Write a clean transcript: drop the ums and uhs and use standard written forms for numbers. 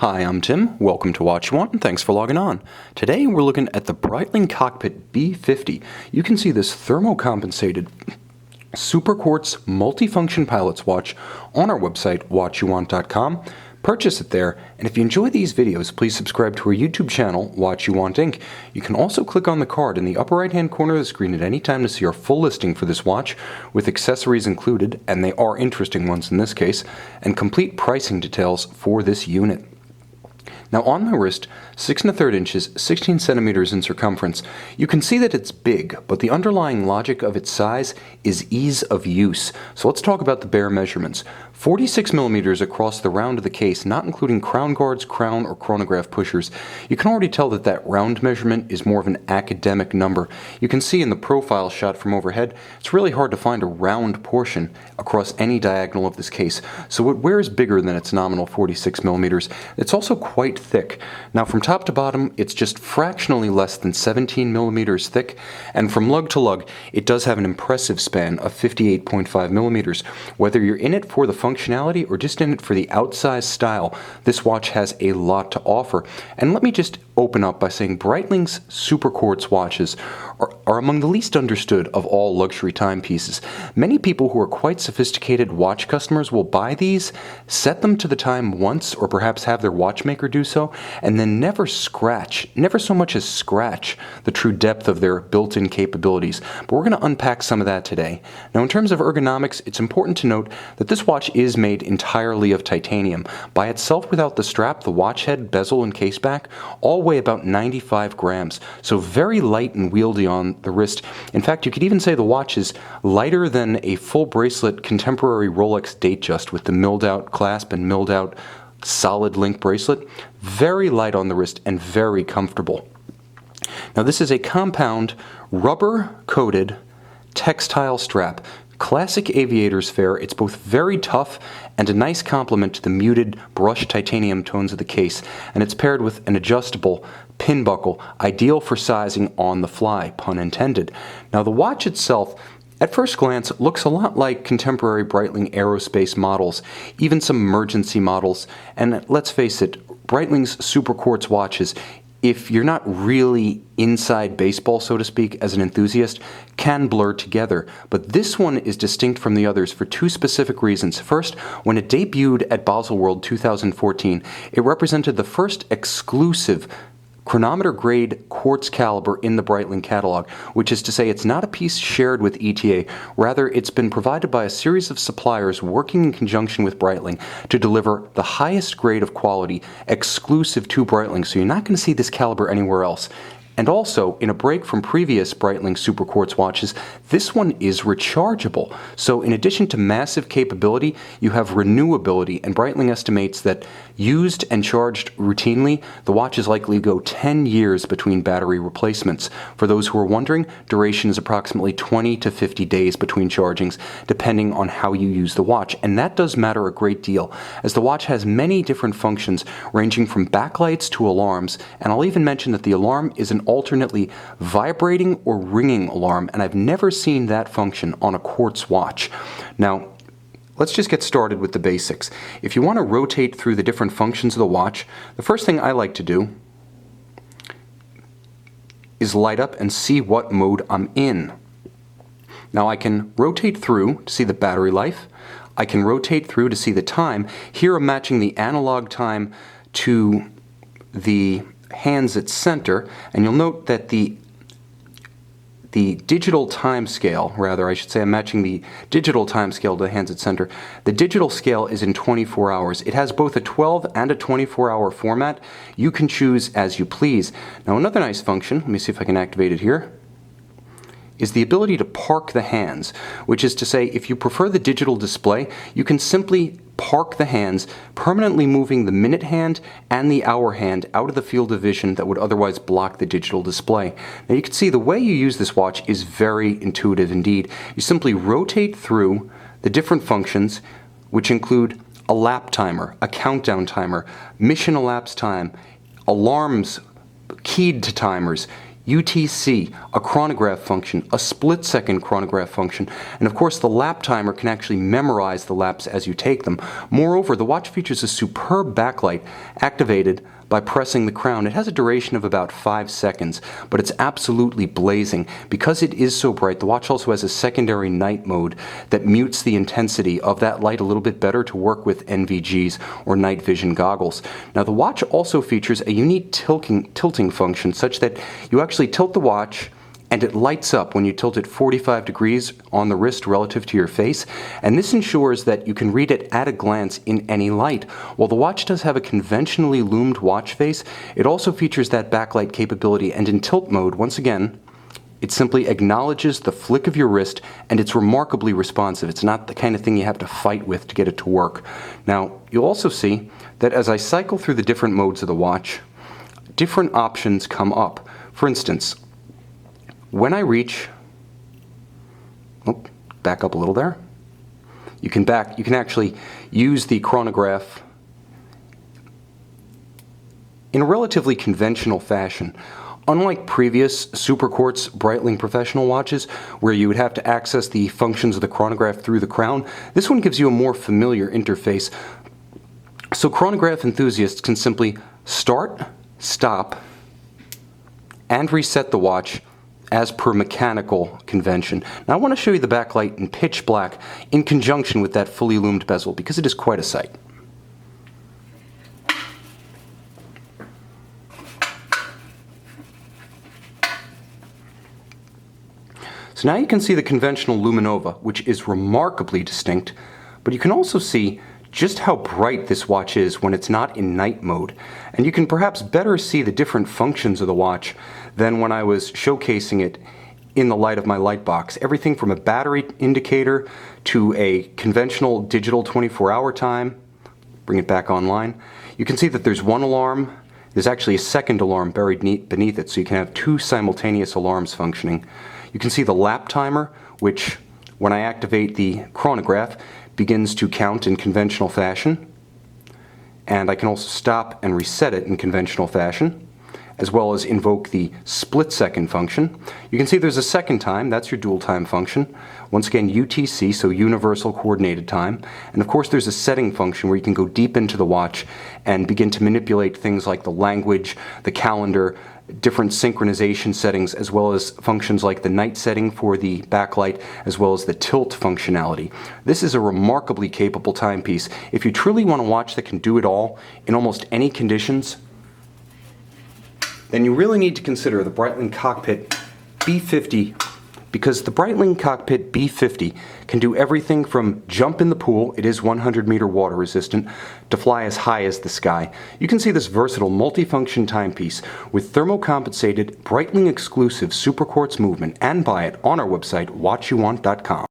Hi, I'm Tim. Welcome to Watchuwant, and thanks for logging on. Today we're looking at the Breitling Cockpit B50. You can see this thermocompensated SuperQuartz multifunction pilot's watch on our website, Watchuwant.com. Purchase it there, and if you enjoy these videos, please subscribe to our YouTube channel, Watchuwant Inc. You can also click on the card in the upper right-hand corner of the screen at any time to see our full listing for this watch, with accessories included, and they are interesting ones in this case, and complete pricing details for this unit. Now on my wrist, 6 1/3 inches, 16 centimeters in circumference, you can see that it's big, but the underlying logic of its size is ease of use. So let's talk about the bare measurements. 46 millimeters across the round of the case, not including crown guards, crown, or chronograph pushers. You can already tell that that round measurement is more of an academic number. You can see in the profile shot from overhead, it's really hard to find a round portion across any diagonal of this case. So it wears bigger than its nominal 46 millimeters. It's also quite thick. Now from top to bottom, it's just fractionally less than 17 millimeters thick, and from lug to lug, it does have an impressive span of 58.5 millimeters. Whether you're in it for the functionality or just in it for the outsized style, this watch has a lot to offer. And let me just open up by saying Breitling's SuperQuartz watches are among the least understood of all luxury timepieces. Many people who are quite sophisticated watch customers will buy these, set them to the time once, or perhaps have their watchmaker do so, and then never so much as scratch the true depth of their built-in capabilities. But we're going to unpack some of that today. Now in terms of ergonomics, it's important to note that this watch is made entirely of titanium. By itself without the strap, the watch head, bezel, and case back all weigh about 95 grams, so very light and wieldy on the wrist. In fact, you could even say the watch is lighter than a full bracelet contemporary Rolex Datejust with the milled out clasp and milled out solid link bracelet. Very light on the wrist and very comfortable. Now this is a compound rubber coated textile strap. Classic aviator's fare. It's both very tough and a nice complement to the muted brushed titanium tones of the case, and it's paired with an adjustable pin buckle, ideal for sizing on the fly, pun intended. Now the watch itself, at first glance, looks a lot like contemporary Breitling aerospace models, even some emergency models, and let's face it, Breitling's SuperQuartz watches, if you're not really inside baseball, so to speak, as an enthusiast, can blur together. But this one is distinct from the others for two specific reasons. First, when it debuted at Baselworld 2014, it represented the first exclusive chronometer-grade quartz caliber in the Breitling catalog, which is to say it's not a piece shared with ETA, rather it's been provided by a series of suppliers working in conjunction with Breitling to deliver the highest grade of quality exclusive to Breitling, so you're not going to see this caliber anywhere else. And also, in a break from previous Breitling SuperQuartz watches, this one is rechargeable. So in addition to massive capability, you have renewability, and Breitling estimates that used and charged routinely, the watch is likely to go 10 years between battery replacements. For those who are wondering, duration is approximately 20 to 50 days between chargings, depending on how you use the watch. And that does matter a great deal, as the watch has many different functions, ranging from backlights to alarms, and I'll even mention that the alarm is an alternately vibrating or ringing alarm, and I've never seen that function on a quartz watch. Now, let's just get started with the basics. If you want to rotate through the different functions of the watch, the first thing I like to do is light up and see what mode I'm in. Now I can rotate through to see the battery life. I can rotate through to see the time. Here I'm matching the analog time to the hands at center, and you'll note that the digital time scale, rather I should say I'm matching the digital time scale to the hands at center. The digital scale is in 24 hours. It has both a 12 and a 24-hour format. You can choose as you please. Now another nice function, let me see if I can activate it here, is the ability to park the hands, which is to say if you prefer the digital display, you can simply park the hands, permanently moving the minute hand and the hour hand out of the field of vision that would otherwise block the digital display. Now you can see the way you use this watch is very intuitive indeed. You simply rotate through the different functions, which include a lap timer, a countdown timer, mission elapsed time, alarms keyed to timers. UTC, a chronograph function, a split-second chronograph function, and of course the lap timer can actually memorize the laps as you take them. Moreover, the watch features a superb backlight activated by pressing the crown. It has a duration of about 5 seconds, but it's absolutely blazing. Because it is so bright, the watch also has a secondary night mode that mutes the intensity of that light a little bit better to work with NVGs or night vision goggles. Now the watch also features a unique tilting function such that you actually tilt the watch and it lights up when you tilt it 45 degrees on the wrist relative to your face, and this ensures that you can read it at a glance in any light. While the watch does have a conventionally loomed watch face, it also features that backlight capability, and in tilt mode, once again, it simply acknowledges the flick of your wrist, and it's remarkably responsive. It's not the kind of thing you have to fight with to get it to work. Now, you'll also see that as I cycle through the different modes of the watch, different options come up. For instance, when I reach, back up a little there, you can actually use the chronograph in a relatively conventional fashion. Unlike previous SuperQuartz Breitling professional watches, where you would have to access the functions of the chronograph through the crown, this one gives you a more familiar interface. So chronograph enthusiasts can simply start, stop, and reset the watch as per mechanical convention. Now I want to show you the backlight in pitch black in conjunction with that fully loomed bezel because it is quite a sight. So now you can see the conventional luminova, which is remarkably distinct, but you can also see just how bright this watch is when it's not in night mode. And you can perhaps better see the different functions of the watch than when I was showcasing it in the light of my light box. Everything from a battery indicator to a conventional digital 24-hour time. Bring it back online. You can see that there's one alarm. There's actually a second alarm buried beneath it, so you can have two simultaneous alarms functioning. You can see the lap timer, which when I activate the chronograph begins to count in conventional fashion, and I can also stop and reset it in conventional fashion, as well as invoke the split-second function. You can see there's a second time, that's your dual time function. Once again, UTC, so Universal Coordinated Time. And of course there's a setting function where you can go deep into the watch and begin to manipulate things like the language, the calendar, different synchronization settings, as well as functions like the night setting for the backlight, as well as the tilt functionality. This is a remarkably capable timepiece. If you truly want a watch that can do it all in almost any conditions, then you really need to consider the Breitling Cockpit B50, because the Breitling Cockpit B50 can do everything from jump in the pool, it is 100-meter water resistant, to fly as high as the sky. You can see this versatile multifunction timepiece with thermocompensated Breitling exclusive SuperQuartz movement and buy it on our website watchuwant.com.